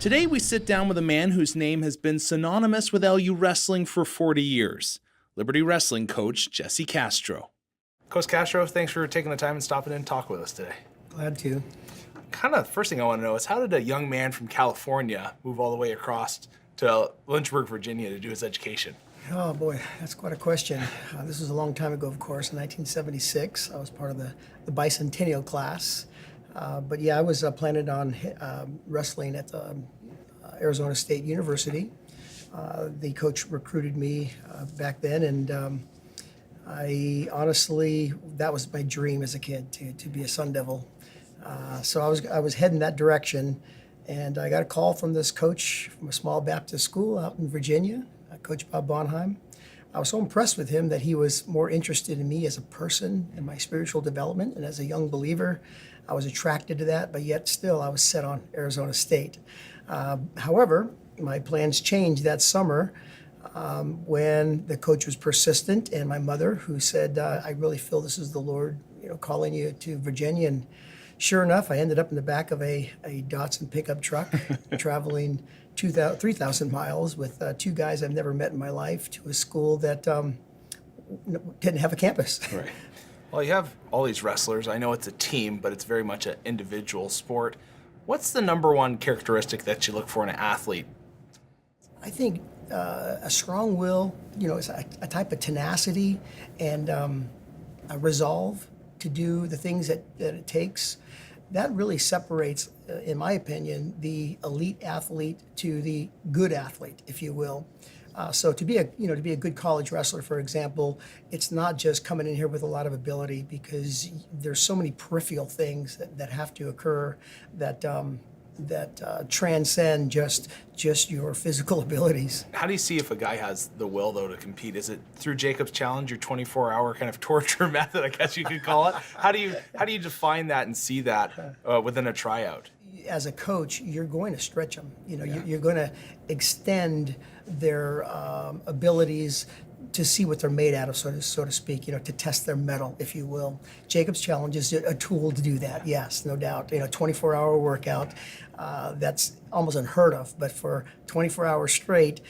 Today we sit down with a man whose name has been synonymous with LU wrestling for 40 years, Liberty Wrestling coach Jesse Castro. Coach Castro, thanks for taking the time and stopping in and talk with us today. Glad to. Kind of the first thing I want to know is, how did a young man from California move all the way across to Lynchburg, Virginia to do his education? Oh boy, that's quite a question. This was a long time ago, of course, in 1976. I was part of the bicentennial class. But yeah, I was planning on wrestling at Arizona State University. The coach recruited me back then, and I honestly, that was my dream as a kid, to be a Sun Devil. So I was heading that direction, and I got a call from this coach from a small Baptist school out in Virginia, Coach Bob Bonheim. I was so impressed with him that he was more interested in me as a person and my spiritual development, and as a young believer, I was attracted to that, but yet still I was set on Arizona State. However, my plans changed that summer when the coach was persistent, and my mother, who said, I really feel this is the Lord, calling you to Virginia. And sure enough, I ended up in the back of a Datsun pickup truck, traveling 3,000 miles with two guys I've never met in my life, to a school that didn't have a campus. Right. Well, you have all these wrestlers. I know it's a team, but it's very much an individual sport. What's the number one characteristic that you look for in an athlete? I think a strong will, is a type of tenacity and a resolve to do the things that it takes. That really separates, in my opinion, the elite athlete to the good athlete, if you will. So to be a good college wrestler, for example, it's not just coming in here with a lot of ability, because there's so many peripheral things that have to occur that transcend just your physical abilities. How do you see if a guy has the will, though, to compete? Is it through Jacob's Challenge, your 24-hour kind of torture method, I guess you could call it? How do you define that and see that within a tryout? As a coach, you're going to stretch them. You're going to extend their abilities to see what they're made out of, so to speak, to test their mettle, if you will. Jacob's Challenge is a tool to do that, yes, no doubt. 24-hour workout, that's almost unheard of, but for 24 hours straight,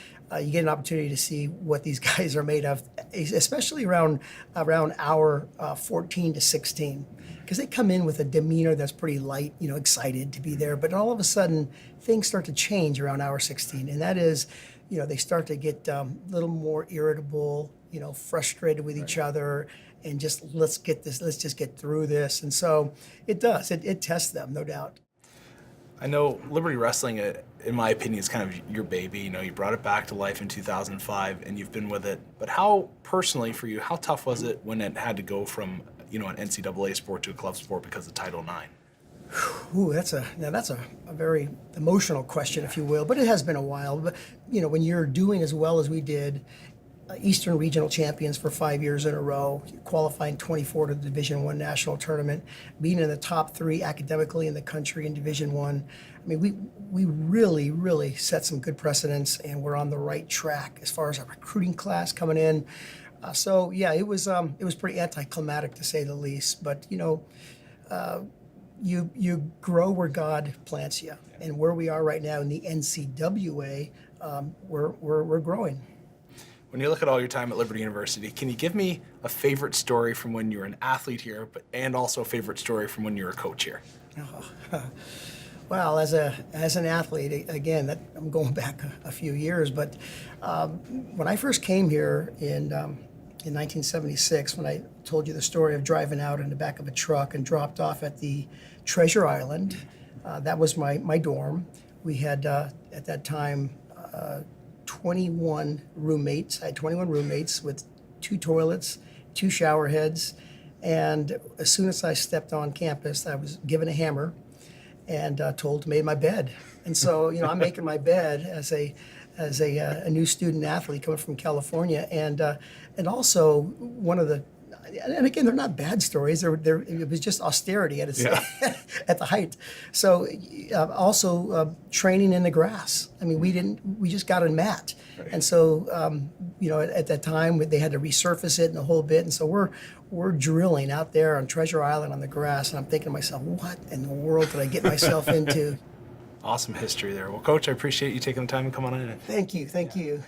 you get an opportunity to see what these guys are made of, especially around hour 14 to 16. Because they come in with a demeanor that's pretty light, excited to be there, but all of a sudden, things start to change around hour 16, and that is, they start to get a little more irritable, frustrated with each other, and just let's just get through this. And so it does. It tests them, no doubt. I know Liberty Wrestling, in my opinion, is kind of your baby. You brought it back to life in 2005, and you've been with it. But how, personally for you, how tough was it when it had to go from an NCAA sport to a club sport because of Title IX? Ooh, that's a very emotional question, if you will, but it has been a while. But when you're doing as well as we did, Eastern Regional Champions for 5 years in a row, qualifying 24 to the Division I National Tournament, being in the top 3 academically in the country in Division I. I mean, we really, really set some good precedents, and we're on the right track as far as our recruiting class coming in. So yeah, it was pretty anticlimactic, to say the least. But you grow where God plants you, and where we are right now in the NCAA, we're growing. When you look at all your time at Liberty University, can you give me a favorite story from when you were an athlete here, and also a favorite story from when you were a coach here? Oh. Well, as an athlete, again, I'm going back a few years, but when I first came here in 1976, when I told you the story of driving out in the back of a truck and dropped off at the Treasure Island, that was my dorm. We had, at that time, 21 roommates. I had 21 roommates with 2 toilets, 2 shower heads, and as soon as I stepped on campus, I was given a hammer and told to make my bed. And so, I'm making my bed as a new student athlete coming from California, and also one of the, and again, they're not bad stories. It was just austerity at its at the height. So also training in the grass. I mean, we just got a mat, right. And so at that time they had to resurface it and a whole bit, and so we're drilling out there on Treasure Island on the grass, and I'm thinking to myself, what in the world did I get myself into? Awesome history there. Well, Coach, I appreciate you taking the time to come on in. Thank you. Thank you.